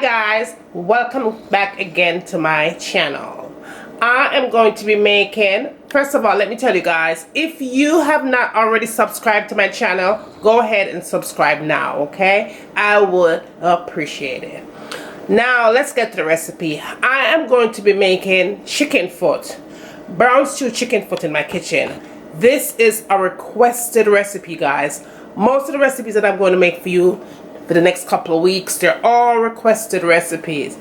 guys, welcome back again to my channel. I am going to be making, first of all, let me tell you guys, if you have not already subscribed to my channel, go ahead and subscribe now, okay? I would appreciate it. Now let's get to the recipe. I am going to be making chicken foot, brown stew chicken foot in my kitchen. This is a requested recipe, guys. Most of the recipes that I'm going to make for you for the next couple of weeks, they're all requested recipes.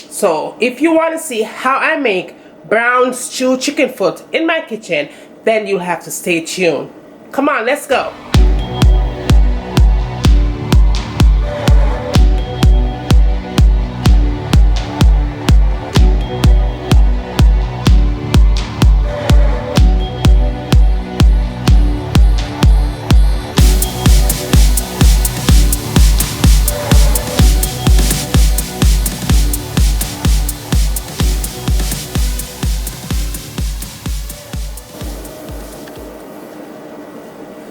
So if you want to see how I make brown stew chicken foot in my kitchen, then you have to stay tuned. Come on, let's go.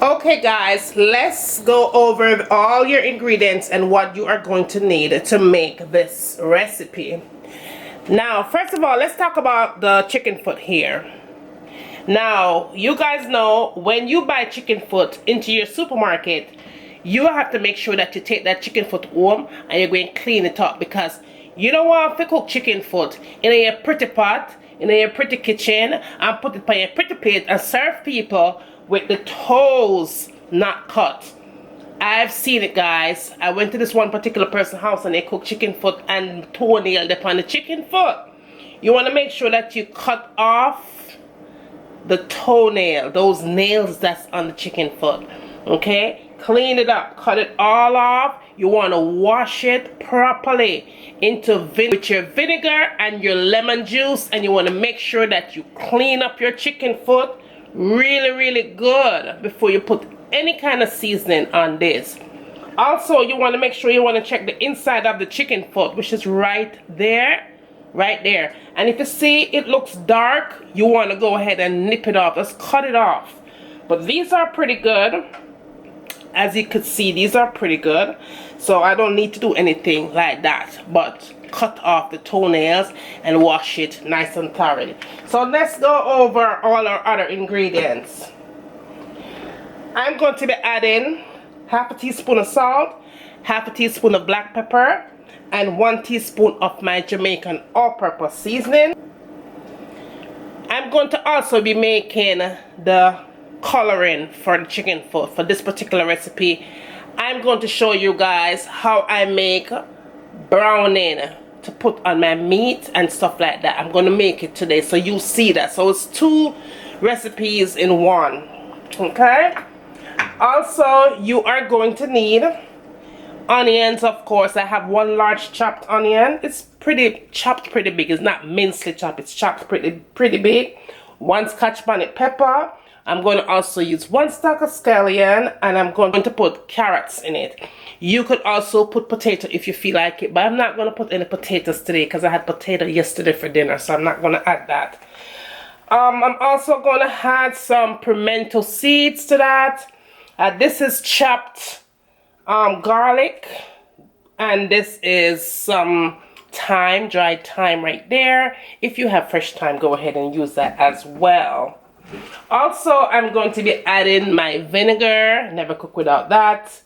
Okay guys, let's go over all your ingredients and what you are going to need to make this recipe. Now, first of all, let's talk about the chicken foot here. Now, you guys know when you buy chicken foot into your supermarket, you have to make sure that you take that chicken foot home and you're going to clean it up, because you don't want to cook chicken foot in a pretty pot, in a pretty kitchen, and put it on a pretty plate and serve people with the toes not cut. I've seen it, guys. I went to this one particular person's house and they cooked chicken foot and toenail upon the chicken foot. You want to make sure that you cut off the toenail, those nails that's on the chicken foot. Okay? Clean it up. Cut it all off. You want to wash it properly with your vinegar and your lemon juice, and you want to make sure that you clean up your chicken foot really good before you put any kind of seasoning on this. Also, you want to make sure you want to check the inside of the chicken foot, which is right there. And if you see it looks dark, you want to go ahead and nip it off. Just cut it off. But these are pretty good. As you could see, these are pretty good. So I don't need to do anything like that, but cut off the toenails and wash it nice and thoroughly. So let's go over all our other ingredients. I'm going to be adding half a teaspoon of salt, half a teaspoon of black pepper, and 1 teaspoon of my Jamaican all-purpose seasoning. I'm going to also be making the coloring for the chicken foot for this particular recipe. I'm going to show you guys how I make browning to put on my meat and stuff like that. I'm going to make it today, so you see that. So it's 2 recipes in one. Okay? Also, you are going to need onions, of course. I have 1 large chopped onion. It's chopped pretty big. It's not mincely chopped. It's chopped pretty big. 1 Scotch bonnet pepper. I'm going to also use 1 stalk of scallion, and I'm going to put carrots in it. You could also put potato if you feel like it, but I'm not going to put any potatoes today because I had potato yesterday for dinner, so I'm not going to add that. I'm also going to add some pimento seeds to that. This is chopped garlic, and this is some thyme, dried thyme right there. If you have fresh thyme, go ahead and use that as well. Also, I'm going to be adding my vinegar. Never cook without that.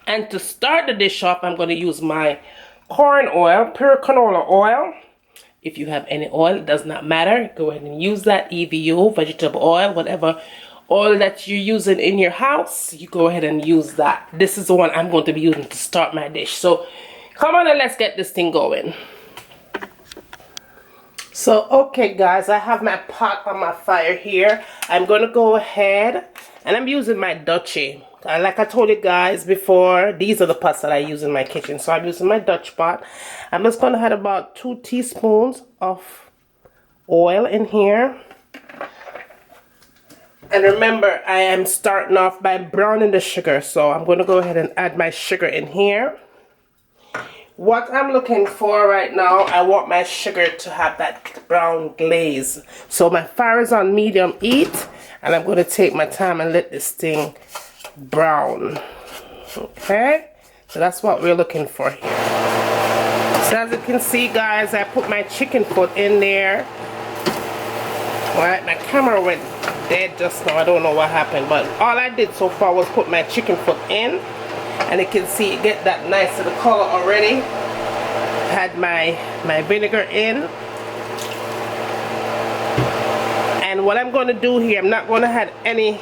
And to start the dish off, I'm going to use my corn oil, pure canola oil. If you have any oil, it does not matter. Go ahead and use that. EVU, vegetable oil, whatever oil that you're using in your house, you go ahead and use that. This is the one I'm going to be using to start my dish. So come on and let's get this thing going. So, okay guys, I have my pot on my fire here. I'm going to go ahead and I'm using my Dutchie. Like I told you guys before, these are the pots that I use in my kitchen. So I'm using my Dutch pot. I'm just going to add about 2 teaspoons of oil in here. And remember, I am starting off by browning the sugar. So I'm going to go ahead and add my sugar in here. What I'm looking for right now, I want my sugar to have that brown glaze. So my fire is on medium heat, and I'm going to take my time and let this thing brown. Okay, so that's what we're looking for here. So as you can see, guys, I put my chicken foot in there. Alright, my camera went dead just now. I don't know what happened, but all I did so far was put my chicken foot in, and you can see it get that nice little color already. Had my vinegar in, and what I'm going to do here, I'm not going to add any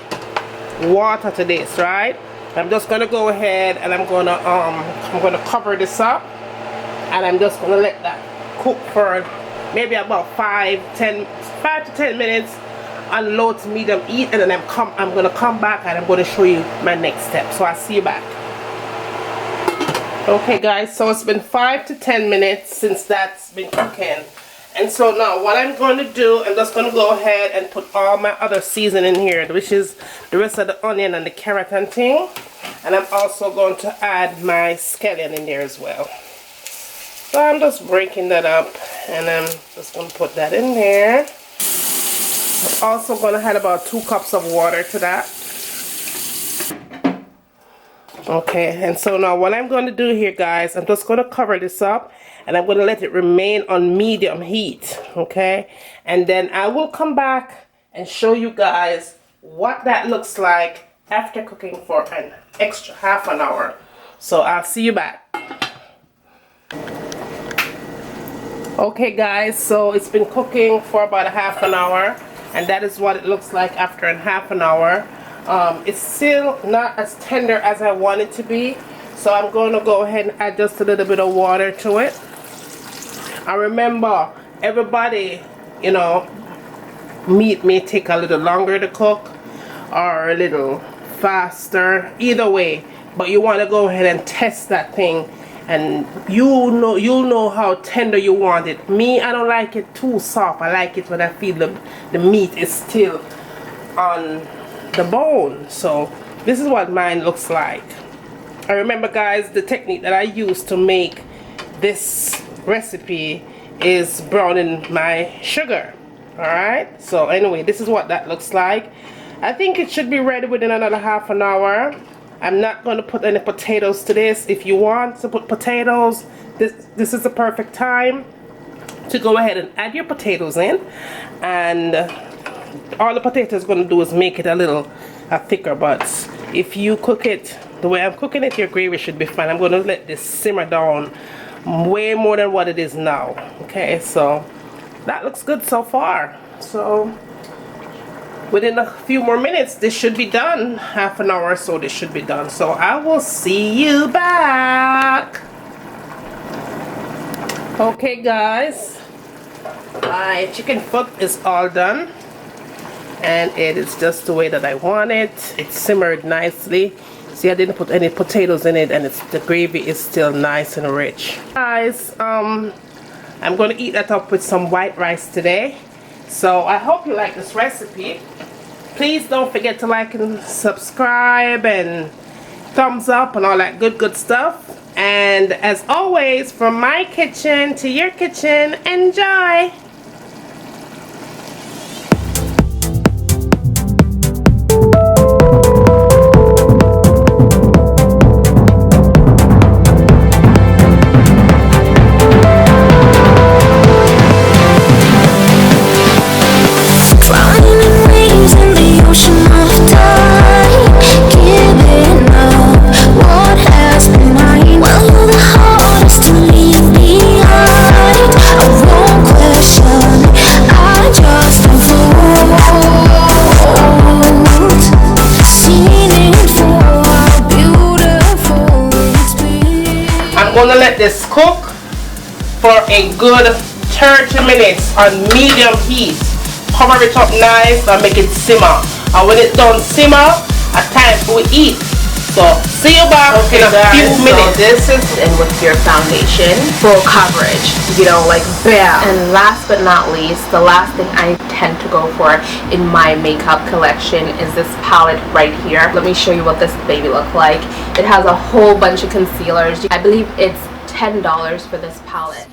water to this, right? I'm just going to go ahead and I'm going to cover this up, and I'm just going to let that cook for maybe about 5 to 10 minutes on low to medium heat, and then I'm going to come back and I'm going to show you my next step. So I'll see you back. Okay guys, so it's been 5 to 10 minutes since that's been cooking, and so now what I'm going to do, I'm just going to go ahead and put all my other seasoning in here, which is the rest of the onion and the carrot and thing, and I'm also going to add my scallion in there as well. So I'm just breaking that up, and I'm just going to put that in there. I'm also going to add about 2 cups of water to that. Okay, and so now what I'm going to do here, guys, I'm just going to cover this up, and I'm going to let it remain on medium heat, okay? And then I will come back and show you guys what that looks like after cooking for an extra half an hour. So I'll see you back. Okay guys, so it's been cooking for about a half an hour, and that is what it looks like after a half an hour. It's still not as tender as I want it to be, so I'm going to go ahead and add just a little bit of water to it. And remember, everybody, you know, meat may take a little longer to cook or a little faster, either way, but you want to go ahead and test that thing, and you'll know how tender you want it. Me, I don't like it too soft. I like it when I feel the meat is still on the bone. So this is what mine looks like. And remember guys, the technique that I use to make this recipe is browning my sugar. Alright, so anyway, this is what that looks like. I think it should be ready within another half an hour. I'm not going to put any potatoes to this. If you want to put potatoes, this is the perfect time to go ahead and add your potatoes in, and all the potato is going to do is make it a little thicker. But if you cook it the way I'm cooking it, your gravy should be fine. I'm going to let this simmer down way more than what it is now. Okay, so that looks good so far. So within a few more minutes this should be done. Half an hour or so this should be done. So I will see you back. Okay guys, my chicken foot is all done, and it is just the way that I want it. It simmered nicely. See, I didn't put any potatoes in it, and the gravy is still nice and rich. Guys, I'm going to eat that up with some white rice today. So I hope you like this recipe. Please don't forget to like and subscribe and thumbs up and all that good stuff. And as always, from my kitchen to your kitchen, enjoy! I'm gonna let this cook for a good 30 minutes on medium heat. Cover it up nice and make it simmer. And when it's done simmer, a time for we eat. So see you back in a few minutes. So this is in with your foundation, full coverage, you know, like bam. And last but not least, the last thing I tend to go for in my makeup collection is this palette right here. Let me show you what this baby looks like. It has a whole bunch of concealers. I believe it's $10 for this palette.